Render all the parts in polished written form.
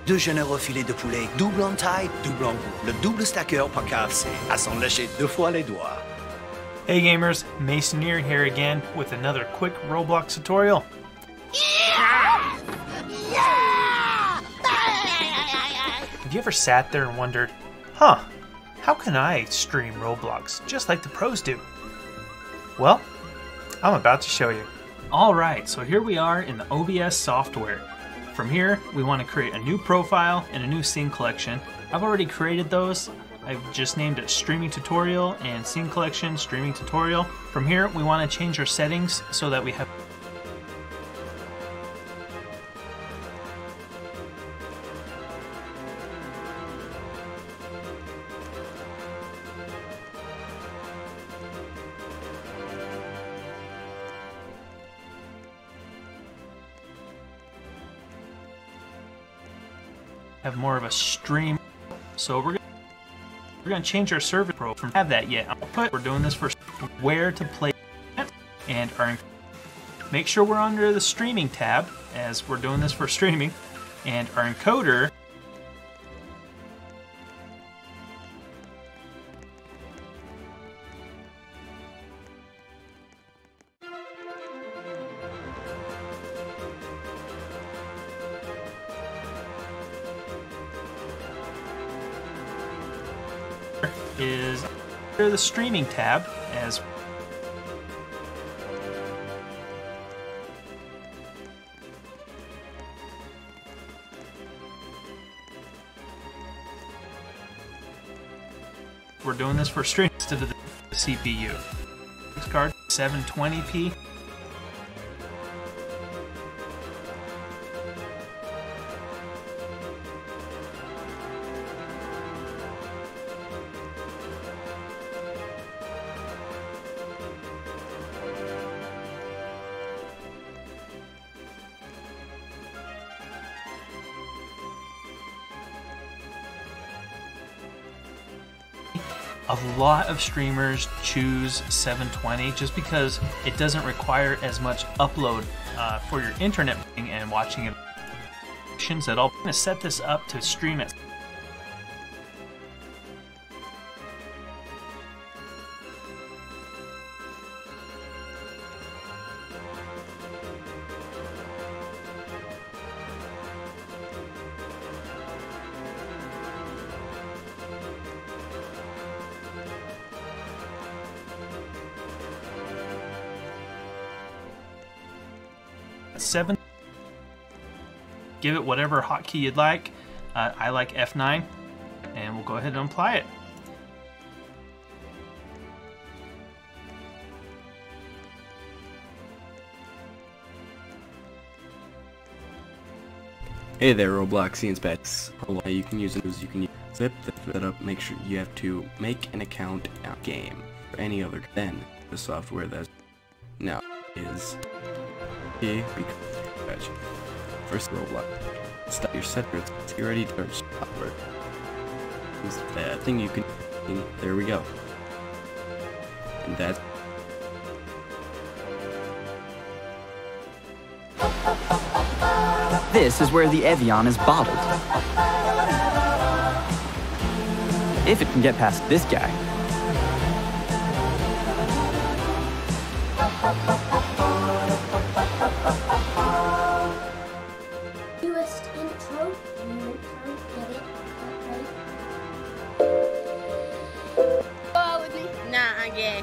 Deux généreux filets de poulet, double en taille, double en goût. Le double stacker par KFC, à s'en lécher 2 fois les doigts. Hey gamers, Masoneer here again with another quick Roblox tutorial. Yeah! Yeah! Have you ever sat there and wondered, how can I stream Roblox just like the pros do? Well, I'm about to show you. Alright, so here we are in the OBS software. From here, we want to create a new profile and a new scene collection. I've already created those. I've just named it Streaming Tutorial and Scene Collection Streaming Tutorial. From here, we want to change our settings so that we have more of a stream. So we're gonna change our service pro from have that yet. We're doing this for where to play and make sure we're under the streaming tab as we're doing this for streaming, and our encoder is under the streaming tab as we're doing this for stream instead of the CPU. This card 720p. A lot of streamers choose 720 just because it doesn't require as much upload for your internet and watching it at all. I'm going to set this up to stream it. Give it whatever hotkey you'd like. I like F9, and we'll go ahead and apply it. Hey there, Robloxians pets. You can use it as you can zip that up. Make sure you have to make an account in game or any other. Then the software that now is because first Roblox. Stop your settings. You already touched software. That thing you can. There we go. And that. This is where the Evian is bottled. If it can get past this guy. Newest intro. Get it? Ready? Go out with me? Nah, I'm gay.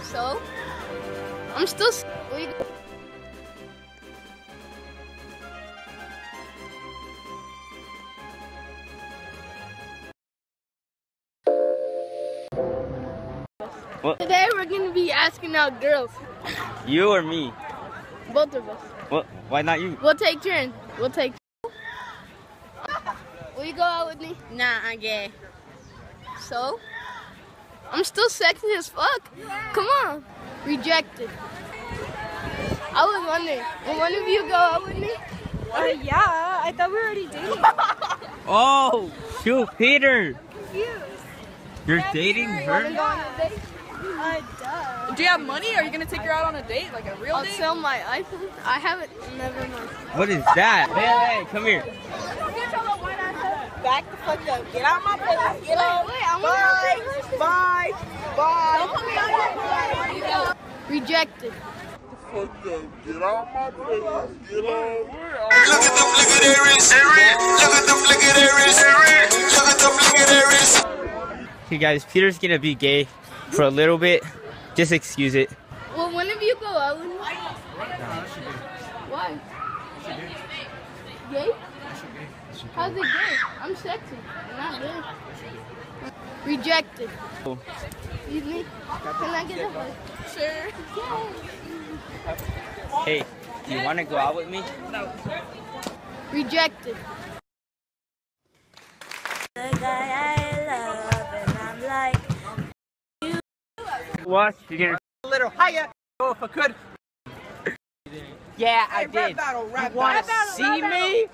So? I'm still. What? Today we're going to be asking out girls. You or me? Both of us. What? Why not you? We'll take turns. Will you go out with me? Nah, I'm gay. So? I'm still sexy as fuck. Come on. Rejected. I was wondering, will one of you go out with me? Yeah, I thought we were already dating. Oh, shoot, Peter. Cute. You're dating her? Duh. Do you have money? Are you gonna take her out on a date, like a real I'll date? sell my iPhone. I haven't. Never mind. What is that? Hey, come here. Back the fuck up. Get out my face. Get out. Bye. Don't put me on your Rejected. Get out my face. Get out. Look at them flickaderies. Look at them flickaderies. Look at them flickaderies. Okay, guys, Peter's gonna be gay for a little bit. Just excuse it. Well, one of you go out. Why? Gay? How's it gay? I'm sexy. I'm not gay. Rejected. Excuse me? Can I get a hug? Sure. Hey, do you want to go out with me? No. Rejected. The guy I love, and I'm like, What? You're gonna A little higher. Oh, if I could. Yeah, I did. You want to see me?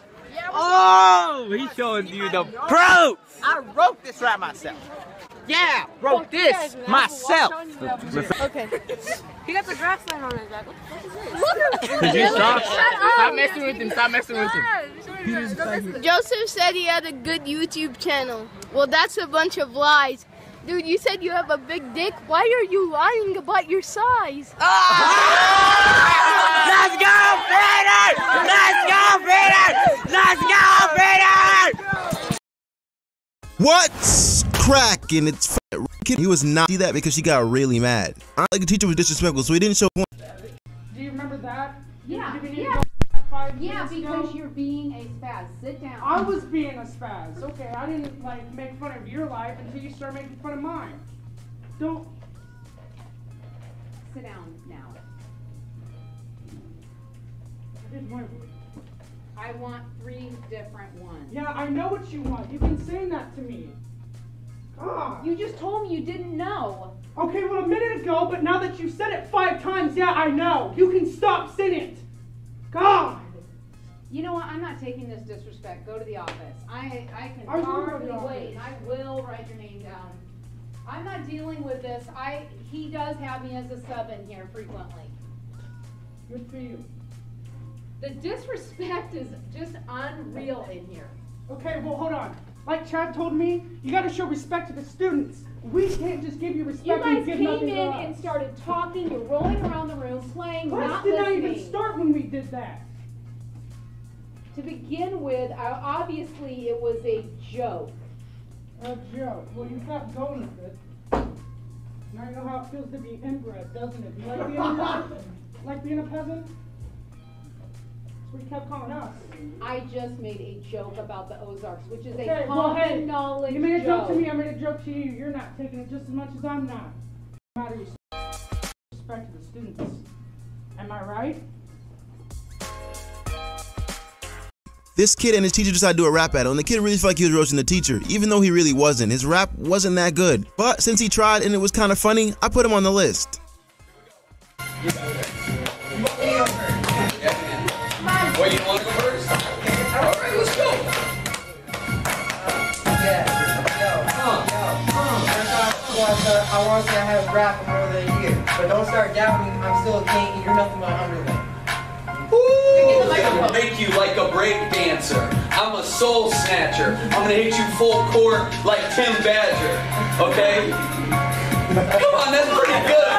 Oh, he's showing you the proof. I wrote this rap myself. Yeah, wrote this myself. Okay. He got the grass line on his back. What is this? Did you stop? Stop messing with him. Stop messing with him. Joseph said he had a good YouTube channel. Well, that's a bunch of lies. Dude, you said you have a big dick. Why are you lying about your size? Let's go, Peter! Let's go, Peter! Let's go, Peter! What's cracking? It's he was not see that because she got really mad. Like the teacher was disrespectful, so he didn't show one. Do you remember that? Yeah, Yeah, because you're being a spaz. Sit down. I was being a spaz. Okay, I didn't like make fun of your life until you start making fun of mine. Don't sit down now. I did one. I want 3 different ones. Yeah, I know what you want. You've been saying that to me. God. You just told me you didn't know. Okay, well a minute ago, but now that you've said it 5 times, yeah, I know. You can stop saying it. God. You know what? I'm not taking this disrespect. Go to the office. I can I will go to hardly the wait. office. I will write your name down. I'm not dealing with this. He does have me as a sub in here frequently. Good for you. The disrespect is just unreal in here. Okay, well hold on. Like Chad told me, you gotta show respect to the students. We can't just give you respect You guys and give came nothing in to us. and started talking. You're rolling around the room, playing, Class not did not listening. even start when we did that. To begin with, obviously it was a joke. A joke. Well, you kept going with it. Now you know how it feels to be inbred, doesn't it? You like being a peasant? Like being a peasant? That's what you kept calling us. I just made a joke about the Ozarks, which is Okay, a well, common hey, knowledge you made a joke to joke. me, I made a joke to you. You're not taking it just as much as I'm not. No matter respect to the students. Am I right? This kid and his teacher decided to do a rap battle, and the kid really felt like he was roasting the teacher, even though he really wasn't. His rap wasn't that good. But since he tried and it was kind of funny, I put him on the list. Wait, you want to go first? Alright, let's go. I want to have rap for more than a year, but don't start doubting. I'm still a king and you're nothing but underling. Gonna make you like a break dancer. I'm a soul snatcher. I'm gonna hit you full court like Tim Badger. Okay? Come on, that's pretty good.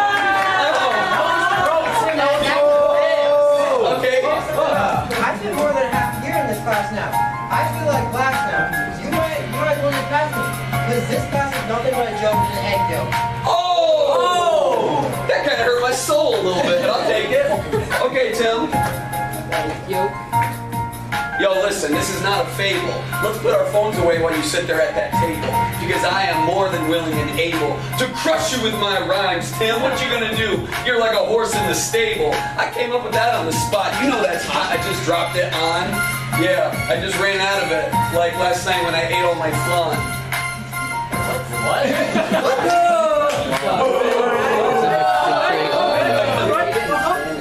Okay. I spent more than half a year in this class now. I feel like class now. You might want to pass me, because this class is nothing but a joke and an egg joke. Oh! That kind of hurt my soul a little bit. I'll take it. Okay, Tim. Yo, listen, this is not a fable. Let's put our phones away while you sit there at that table. Because I am more than willing and able to crush you with my rhymes, Tim. What you gonna do? You're like a horse in the stable. I came up with that on the spot. You know that's hot. I just dropped it on. Yeah, I just ran out of it. Like last night when I ate all my flan.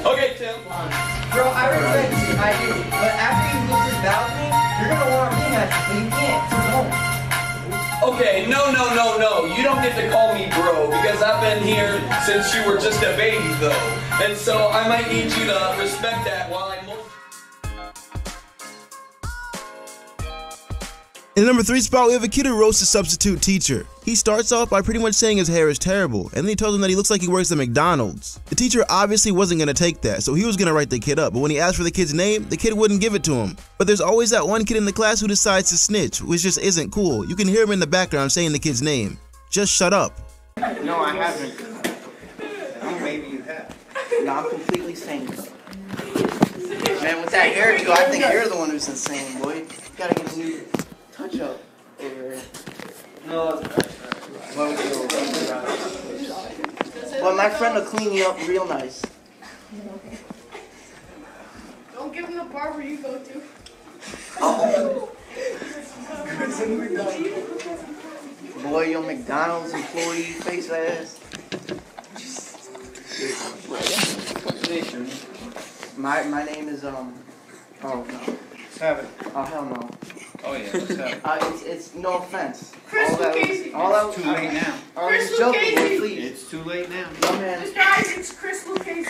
Okay, Tim. Bro, I respect you, I do. But after you lose this battle with me, you're gonna want a rematch, but you can't. So don't. Okay, no. You don't get to call me bro because I've been here since you were just a baby, though. And so I might need you to respect that while I In the number 3 spot, we have a kid who roasts a substitute teacher. He starts off by pretty much saying his hair is terrible, and then he tells him that he looks like he works at McDonald's. The teacher obviously wasn't going to take that, so he was going to write the kid up, but when he asked for the kid's name, the kid wouldn't give it to him. But there's always that one kid in the class who decides to snitch, which just isn't cool. You can hear him in the background saying the kid's name. Just shut up. No, I haven't. Oh, maybe you have. No, I'm completely sane. Man, with that hairdo, I think you're the one who's insane, boy. You gotta get a new touch-up over here. No, well, my friend will clean you up real nice. Don't give him the barber you go to. Oh. Boy, your McDonald's employee face ass. My name is oh no. Have it. Oh hell no. Oh yeah, let's have it. It's no offense. It's too late now. Chris Lucchese. Please. It's too late now. My man. Mr. Isaac's Chris Lucchese.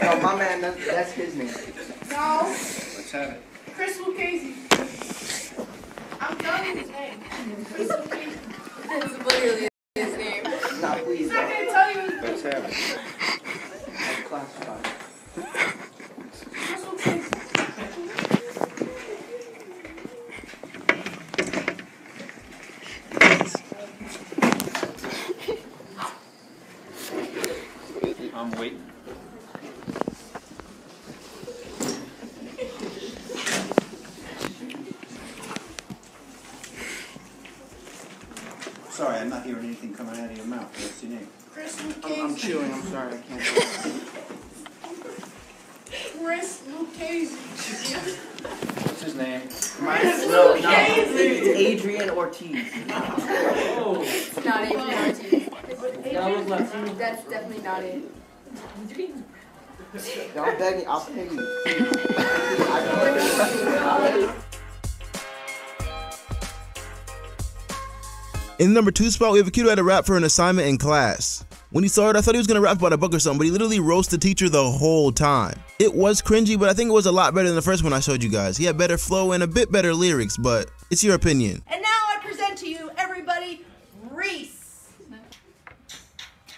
No, my man, that's his name. No. Let's have it. Chris Lucchese. I'm done with his name. Chris Lucchese. That's literally his name. Nah, please. He's not gonna tell you. Let's have it. I'm classified. Chris Lucchese. I'm waiting. Sorry, I'm not hearing anything coming out of your mouth. What's your name? Chris Lucchese. I'm chewing. I'm sorry. I can't. Chris Lucchese. What's his name? No, it's Adrian Ortiz. Oh. It's not Adrian Ortiz. That's definitely not it. I'm begging. I'll pay you. In the number 2 spot, we have a kid who had to rap for an assignment in class. When he saw it, I thought he was going to rap about a book or something, but he literally roasted the teacher the whole time. It was cringy, but I think it was a lot better than the first one I showed you guys. He had better flow and a bit better lyrics, but it's your opinion. And now I present to you, everybody, Reese.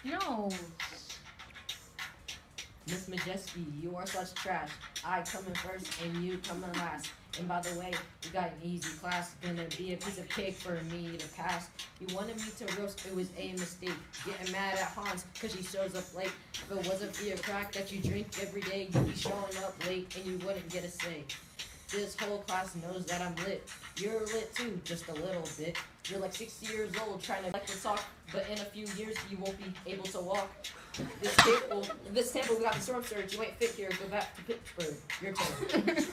No. Miss Majeski, you are such trash. I come in first and you come in last. And by the way, you got an easy class. Gonna be a piece of cake for me to pass. You wanted me to roast, it was a mistake. Getting mad at Hans because he shows up late. If it wasn't for your crack that you drink every day, you'd be showing up late and you wouldn't get a say. This whole class knows that I'm lit. You're lit too, just a little bit. You're like 60 years old trying to like to talk, but in a few years you won't be able to walk. This table we got the storm surge. You ain't fit here. Go back to Pittsburgh. Your turn.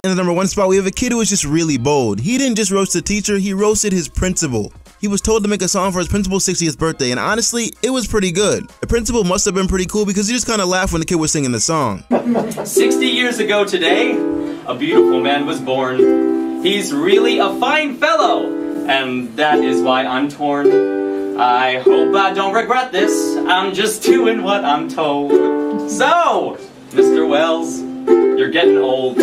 In the number 1 spot, we have a kid who was just really bold. He didn't just roast the teacher, he roasted his principal. He was told to make a song for his principal's 60th birthday, and honestly, it was pretty good. The principal must have been pretty cool because he just kind of laughed when the kid was singing the song. 60 years ago today, a beautiful man was born. He's really a fine fellow, and that is why I'm torn. I hope I don't regret this, I'm just doing what I'm told. So, Mr. Wells, you're getting old.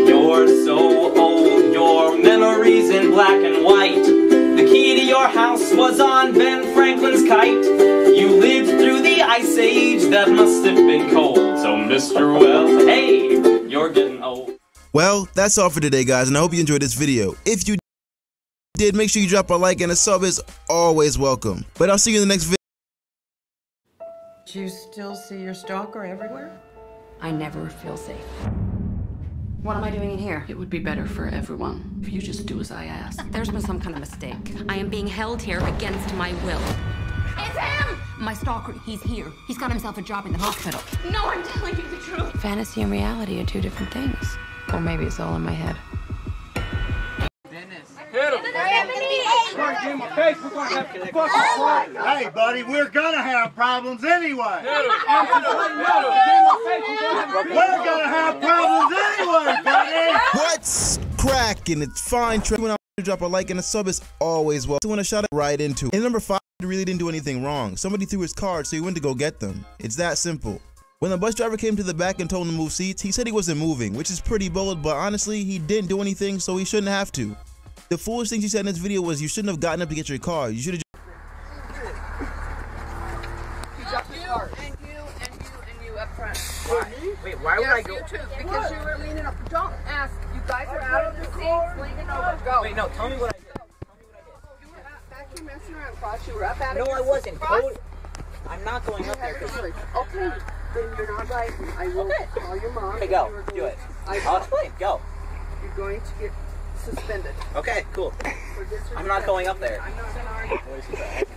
You're so old, your memory's in black and white. The key to your house was on Ben Franklin's kite. You lived through the ice age, that must have been cold. So Mr. Wells, hey, you're getting old. Well, that's all for today, guys, and I hope you enjoyed this video. If you did, make sure you drop a like, and a sub is always welcome. But I'll see you in the next video. Do you still see your stalker everywhere? I never feel safe. What am I doing in here? It would be better for everyone if you just do as I ask. There's been some kind of mistake. I am being held here against my will. It's him! My stalker, he's here. He's got himself a job in the hospital. No, I'm telling you the truth. Fantasy and reality are two different things. Or maybe it's all in my head. Hit him! Hey, buddy, we're gonna have problems anyway. Hit him! We're gonna have problems anyway, buddy. What's cracking? It's fine. When I drop a like and a sub is always welcome. So when I shot it right into. And number 5, he really didn't do anything wrong. Somebody threw his cards, so he went to go get them. It's that simple. When the bus driver came to the back and told him to move seats, he said he wasn't moving, which is pretty bold, but honestly, he didn't do anything, so he shouldn't have to. The foolish thing she said in this video was, you shouldn't have gotten up to get your car. You should have And you up front. Why? Wait, why would I go? You too, because you were leaning up. Don't ask. You guys are out of the seats, leaning over. Go. Wait, no, tell me what I did. You were back here messing around, Cross. You were up out of No, your I wasn't. Cross. Cody, I'm not going up there. Okay, then you're not right. I will call your mom. Okay, go. Do it. I'll explain. Go. You're going to get suspended. Okay, cool. I'm not going up there. I'm not going to argue.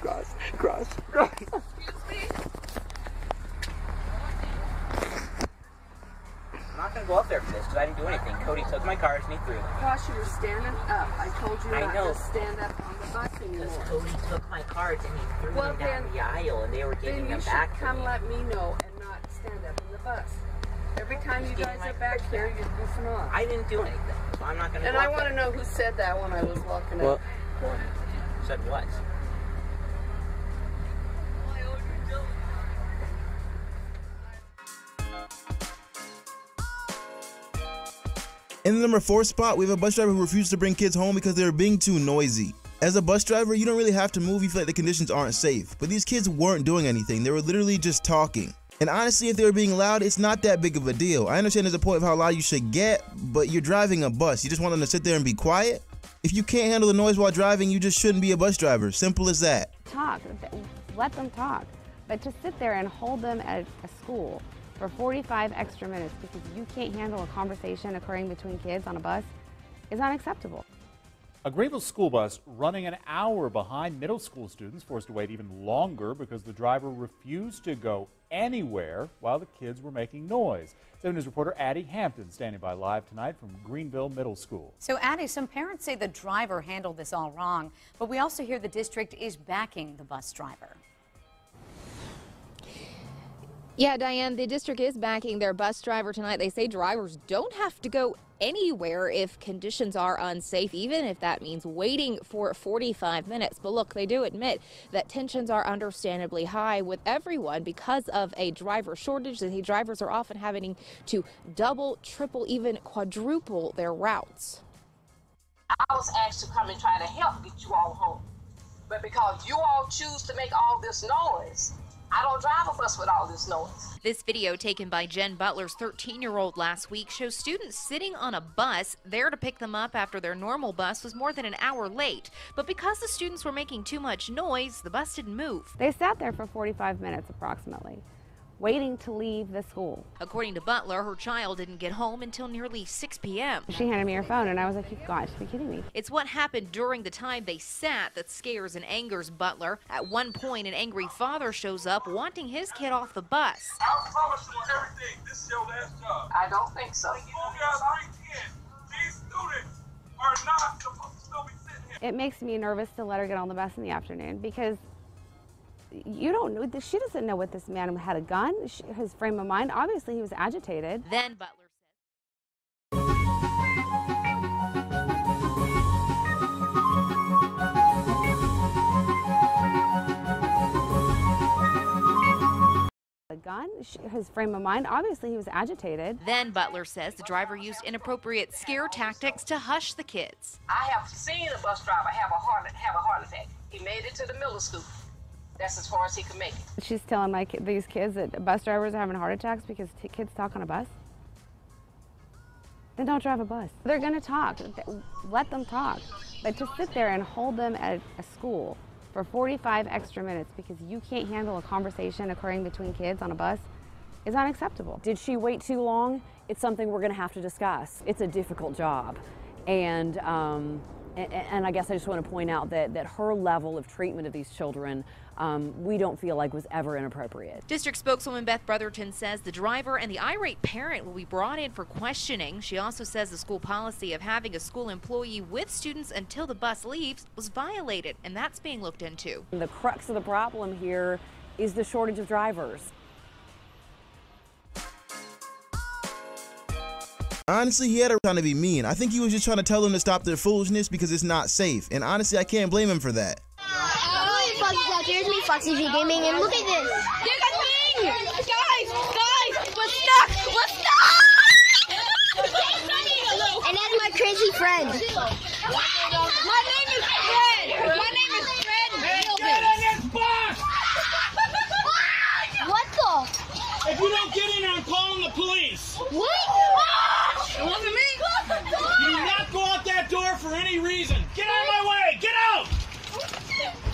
Cross. I'm not going to go up there for this because I didn't do anything. Cody took my cards and he threw them. Cross, you were standing up. I told you not know. to stand up on the bus anymore. Because Cody took my cards and he threw them down the aisle and they were giving them back to me. Then you should come let me know and not stand up in the bus. Every time you guys are back here, you're goofing off. I didn't do anything, so I'm not going to And I want to know who said that when I was walking up. Said what? In the number 4 spot, we have a bus driver who refused to bring kids home because they were being too noisy. As a bus driver, you don't really have to move if you feel like the conditions aren't safe, but these kids weren't doing anything, they were literally just talking. And honestly, if they were being loud, it's not that big of a deal. I understand there's a point of how loud you should get, but you're driving a bus, you just want them to sit there and be quiet? If you can't handle the noise while driving, you just shouldn't be a bus driver, simple as that. Talk, let them talk, but to sit there and hold them at a school for 45 extra minutes because you can't handle a conversation occurring between kids on a bus is unacceptable. A Greenville school bus running an hour behind middle school students forced to wait even longer because the driver refused to go anywhere while the kids were making noise. 7 News reporter Addie Hampton standing by live tonight from Greenville Middle School. So Addie, some parents say the driver handled this all wrong, but we also hear the district is backing the bus driver. Yeah, Diane, the district is backing their bus driver tonight. They say drivers don't have to go anywhere if conditions are unsafe, even if that means waiting for 45 minutes. But look, they do admit that tensions are understandably high with everyone because of a driver shortage. The drivers are often having to double, triple, even quadruple their routes. I was asked to come and try to help get you all home. But because you all choose to make all this noise, I don't drive a bus with all this noise. This video taken by Jen Butler's 13-year-old last week shows students sitting on a bus there to pick them up after their normal bus was more than an hour late. But because the students were making too much noise, the bus didn't move. They sat there for 45 minutes approximately, waiting to leave the school. According to Butler, her child didn't get home until nearly 6 p.m. She handed me her phone and I was like, you've got to be kidding me. It's what happened during the time they sat that scares and angers Butler. At one point, an angry father shows up wanting his kid off the bus. I promise you everything. This is your last job. I don't think so. These students are not supposed to still be sitting here. It makes me nervous to let her get on the bus in the afternoon because you don't know, she doesn't know what this man had a gun, his frame of mind. Obviously, he was agitated. Then Butler a gun, his frame of mind. Obviously, he was agitated. Then Butler says the driver used inappropriate scare tactics to hush the kids. I have seen a bus driver have a heart attack. He made it to the middle school. That's as far as he could make it. She's telling these kids that bus drivers are having heart attacks because kids talk on a bus. Then don't drive a bus. They're going to talk. Let them talk. But to sit there and hold them at a school for 45 extra minutes because you can't handle a conversation occurring between kids on a bus is unacceptable. Did she wait too long? It's something we're going to have to discuss. It's a difficult job. And I guess I just want to point out that her level of treatment of these children, we don't feel like was ever inappropriate. District spokeswoman Beth Brotherton says the driver and the irate parent will be brought in for questioning. She also says the school policy of having a school employee with students until the bus leaves was violated, and that's being looked into. The crux of the problem here is the shortage of drivers. Honestly, he had a trying to be mean. I think he was just trying to tell them to stop their foolishness because it's not safe. And honestly, I can't blame him for that. Foxy's out. Here's me, Foxy V Gaming, and look at this. There's a thing! Guys! Fred. My name is Fred. My name is Fred. Get on this bus! What the? If you don't get in there, I'm calling the police. What? It wasn't me. You do not go out that door for any reason. Get out of my way. Get out.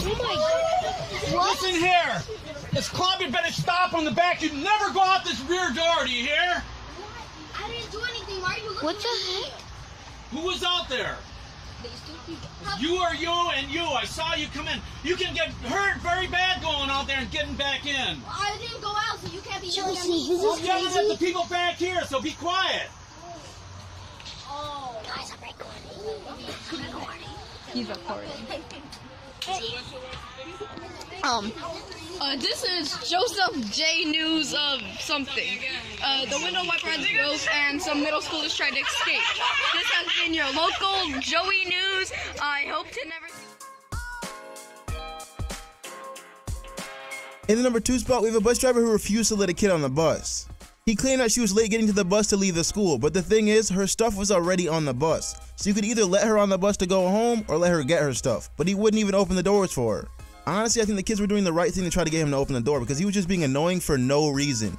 Oh my God. What? Listen here. This club, you better stop on the back. You never go out this rear door. Do you hear? I didn't do anything. Why are you looking at me? What the heck? Who was out there? You are you and you. I saw you come in. You can get hurt very bad going out there and getting back in. I didn't go out, so you can't be yelling at I'm me. yelling at the people back here, so be quiet. Oh. Guys, I'm recording. He's recording. This is Joseph J. News of something. The window wiper has broke and some middle schoolers tried to escape. This has been your local Joey News. I hope to never In the number 2 spot, we have a bus driver who refused to let a kid on the bus. He claimed that she was late getting to the bus to leave the school, but the thing is, her stuff was already on the bus. So you could either let her on the bus to go home or let her get her stuff, but he wouldn't even open the doors for her. Honestly, I think the kids were doing the right thing to try to get him to open the door because he was just being annoying for no reason.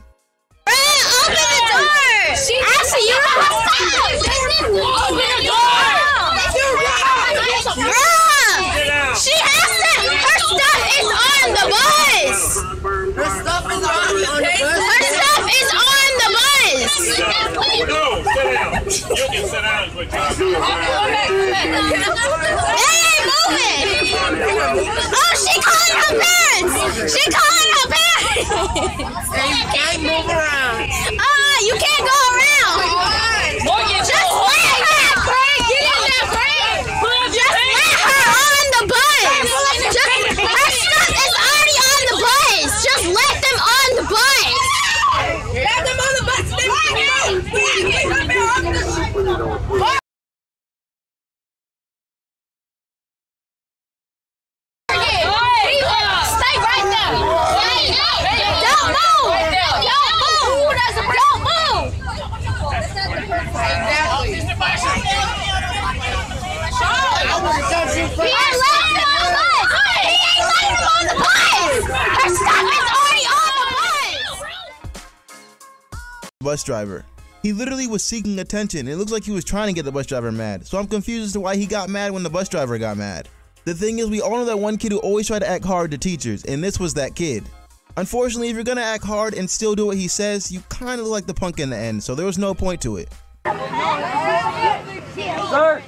open the door! Ashley, you're open the door! She has to! Her stuff is on the bus! Her stuff is on the bus? Her stuff is on the bus! No, sit down. You can sit down is what you're They ain't moving! Oh, she calling her parents! She calling her parents! And you can't move around. You can't go around! Just let her! Get in there, Craig! Just let her on the bus! Her stuff is already on the bus! Just let them on the bus! Let them on the bus! Stay right there! Don't move! Don't move! Don't move! He ain't letting him on the bus! He ain't letting him on the bus! Her stuff is already on the bus! Bus driver. He literally was seeking attention. It looks like he was trying to get the bus driver mad. So I'm confused as to why he got mad when the bus driver got mad. The thing is, we all know that one kid who always tried to act hard to teachers, and this was that kid. Unfortunately, if you're gonna act hard and still do what he says, you kinda look like the punk in the end, so there was no point to it. Sir!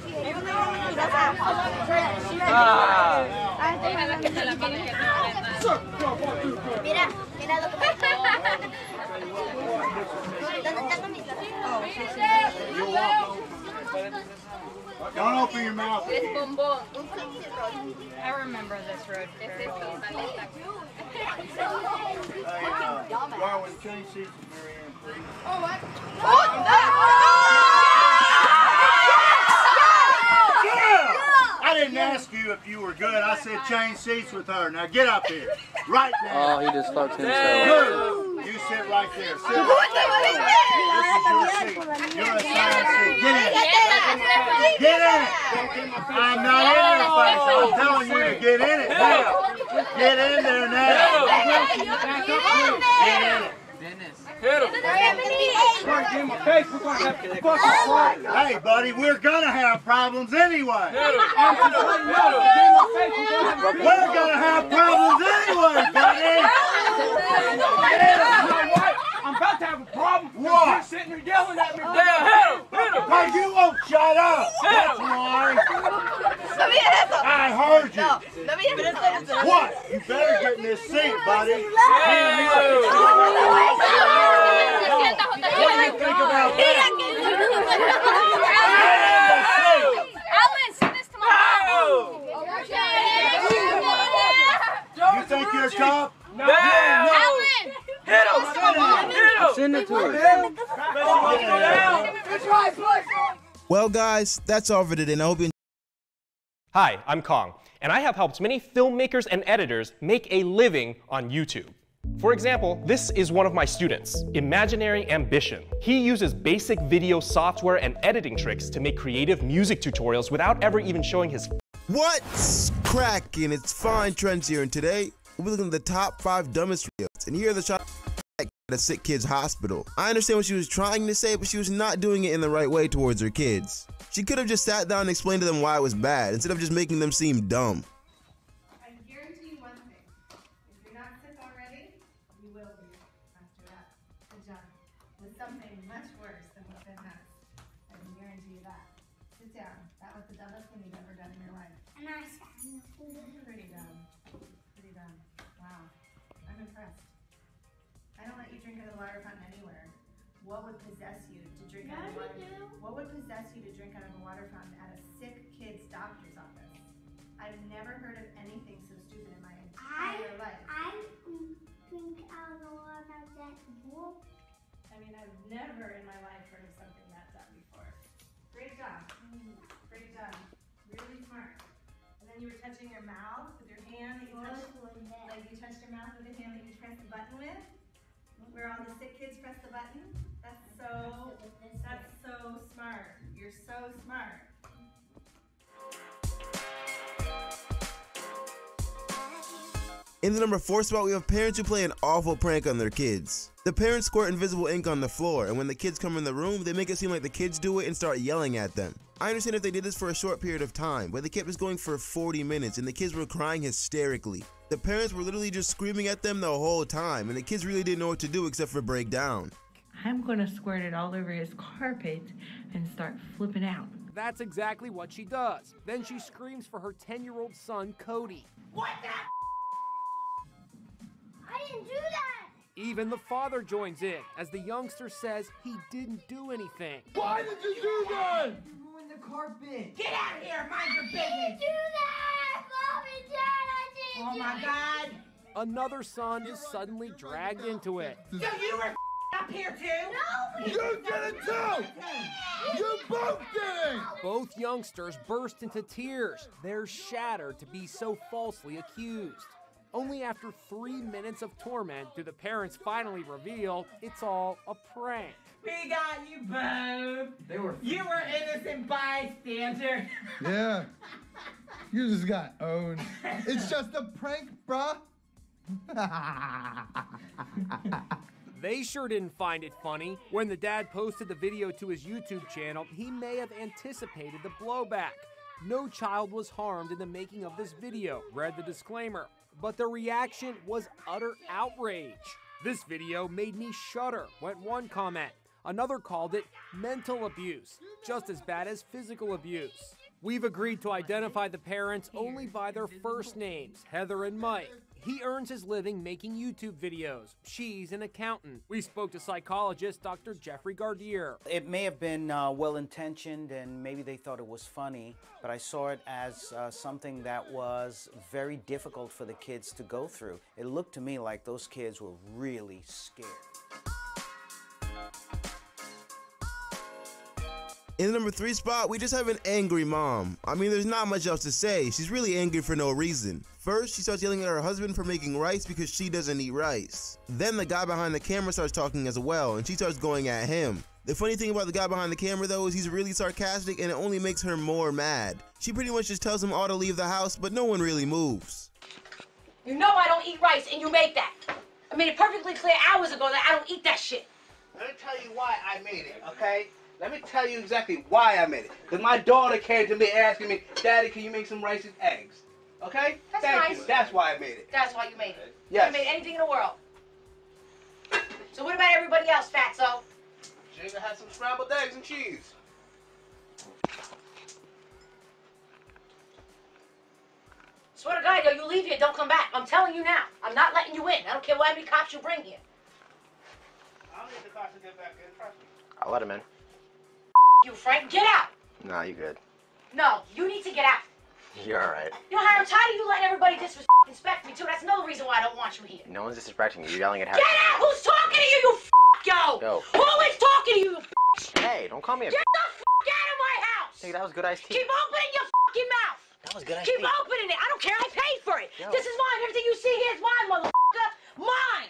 Don't open your mouth. I remember this road very well. Darwin, change seats with Mary Ann, please. I didn't ask you if you were good. I said change seats with her. Now get up here. Right now. Oh, he just fucked himself. Good. You sit right there. Sit right there. This is your seat. You're assigned seat. Get in it. Get in it. I'm not in your face. I'm telling you to get in it now. Get in there now. Get in it. Hit him. Hey, buddy, we're gonna have problems anyway. We're gonna have problems anyway, buddy. I'm about to have a problem. What? You're sitting here yelling at me. Yeah, hit him. Because you won't shut up. That's why. I heard you. What? You better get in this seat, buddy. What do you think about that? Alan, send this to my mom. You think you're tough? No. Alan! Hit him. Send it to her. Well guys, that's all for today, and I hope you Hi, I'm Kong, and I have helped many filmmakers and editors make a living on YouTube. For example, this is one of my students, Imaginary Ambition. He uses basic video software and editing tricks to make creative music tutorials without ever even showing his What's cracking? It's Fine Trends here, and today we're looking at the top 5 dumbest videos. And here are the shots at a sick kid's hospital. I understand what she was trying to say, but she was not doing it in the right way towards her kids. She could have just sat down and explained to them why it was bad, instead of just making them seem dumb. I guarantee you one thing. If you're not sick already, you will be after that. Good job. With something much worse than what Ben has. I can guarantee you that. Sit down. That was the dumbest thing you've ever done in your life. And I sat in the pool. Pretty dumb. Pretty dumb. Wow. I'm impressed. I don't let you drink out of the water fountain anywhere. What would possess you to drink out of water? What would possess you to drink out of a water fountain at a sick kid's doctor's office? I've never heard of anything so stupid in my entire life. I drink out of the water fountain. I mean, I've never in my life heard of something that dumb before. Great job. Great job. Really smart. And then you were touching your mouth with your hand that you touched, like you touched your mouth with a hand that you pressed the button with, where all the sick kids press the button. That's so smart. You're so smart. In the number 4 spot, we have parents who play an awful prank on their kids. The parents squirt invisible ink on the floor, and when the kids come in the room, they make it seem like the kids do it and start yelling at them. I understand if they did this for a short period of time, but they kept this going for 40 minutes, and the kids were crying hysterically. The parents were literally just screaming at them the whole time, and the kids really didn't know what to do except for break down. I'm gonna squirt it all over his carpet and start flipping out. That's exactly what she does. Then she screams for her 10-year-old son, Cody. What the? I didn't do that! Even the father joins in, as the youngster says he didn't do anything. Why did you do that? You ruined the carpet. Get out of here! Mind your business! I didn't do that! Mom and Dad, I didn't do my God! Another son is suddenly dragged into it. So you were up here too? No! You did it too! You both did it! Both youngsters burst into tears. They're shattered to be so falsely accused. Only after 3 minutes of torment do the parents finally reveal it's all a prank. We got you both. You were innocent bystander. Yeah. You just got owned. It's just a prank, bruh. They sure didn't find it funny. When the dad posted the video to his YouTube channel, he may have anticipated the blowback. No child was harmed in the making of this video, read the disclaimer. But the reaction was utter outrage. This video made me shudder, went one comment. Another called it mental abuse, just as bad as physical abuse. We've agreed to identify the parents only by their first names, Heather and Mike. He earns his living making YouTube videos. She's an accountant. We spoke to psychologist Dr. Jeffrey Gardier. It may have been well-intentioned and maybe they thought it was funny, but I saw it as something that was very difficult for the kids to go through. It looked to me like those kids were really scared. In the number 3 spot, we just have an angry mom. I mean, there's not much else to say. She's really angry for no reason. First, she starts yelling at her husband for making rice because she doesn't eat rice. Then the guy behind the camera starts talking as well, and she starts going at him. The funny thing about the guy behind the camera though is he's really sarcastic and it only makes her more mad. She pretty much just tells him all to leave the house, but no one really moves. You know I don't eat rice and you make that. I made it perfectly clear hours ago that I don't eat that shit. Let me tell you why I made it, okay? Let me tell you exactly why I made it. Because my daughter came to me asking me, Daddy, can you make some rice and eggs? Okay? That's Thank nice. you. That's why I made it. That's why you made it. Yes. You made anything in the world. So what about everybody else, fatso? Jada had some scrambled eggs and cheese. Swear to God, yo, you leave here, don't come back. I'm telling you now. I'm not letting you in. I don't care how many cops you bring here. I'll need the cops to get back in. Trust me. I'll let him in. You, Frank, get out. Nah, you good. No, you need to get out. You're alright. You know, Harry, I'm tired of you letting everybody disrespect me, too. That's another reason why I don't want you here. No one's disrespecting you. You're yelling at Get Harry. out! Who's talking to you, you yo? Yo. Who is talking to you, you Hey, don't call me a Get the out of my house! Hey, that was good iced tea. Keep opening your mouth! That was good iced Keep tea. opening it! I don't care, I paid for it! Yo. This is mine, everything you see here is mine, motherfucker! Mine!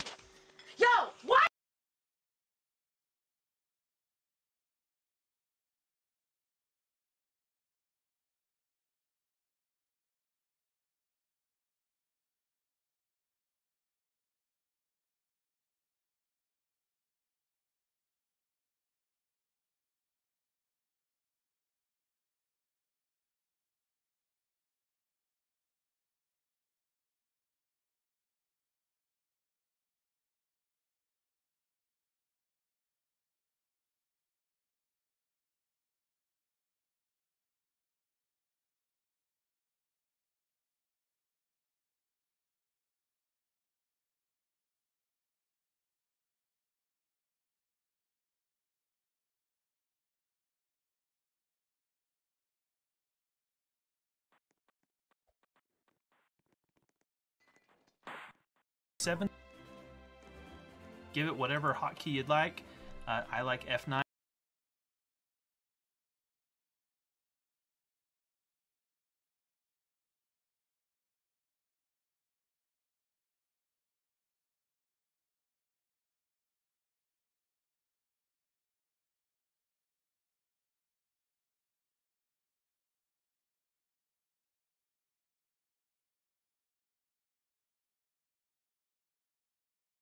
7. Give it whatever hotkey you'd like. I like F9.